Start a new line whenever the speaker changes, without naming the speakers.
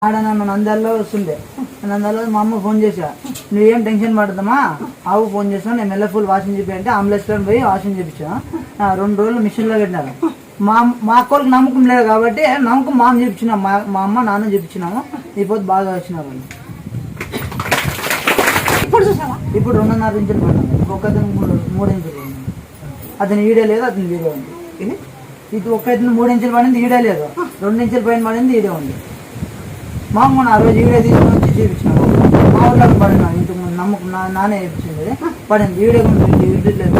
ఆడ నన్ను నంద్యాలలో వస్తుండే నంద్యాలలో మా అమ్మ ఫోన్ చేసా, నువ్వేం టెన్షన్ పడతామా ఆవు ఫోన్ చేసాను, నేను మెల్లఫుల్ వాషింగ్ చెప్పి అంటే అంబులెన్స్లో పోయి వాషింగ్ చేయించా. 2 రోజులు మిషన్లో పెట్టినారు. మా అక్కడికి నమ్మకం లేదు కాబట్టి నమ్మకం మా అమ్మ చెప్పించినాం, మా అమ్మ నాన్న చెప్పించినాము. ఇప్పుడు బాగా వచ్చినారు. ఇప్పుడు 2.5 ఇంచులు పడినాము, ఒక్కతను 3 ఇంచులు పడింది. అతను ఈడే లేదు, అతను ఈడే ఉంది. ఇది ఒక్కతను 3 ఇంచులు పడింది, ఈడే లేదు. 2 ఇంచుల పైన పడింది, ఈడే ఉంది. మా అమ్మ ఆ రోజు ఈడే తీసుకొని వచ్చి చూపించినాము. మా ఊళ్ళకి పడినా ఇంతకు ముందు నమ్మకం నానే చెప్పించింది, పడింది ఈడే లేదు.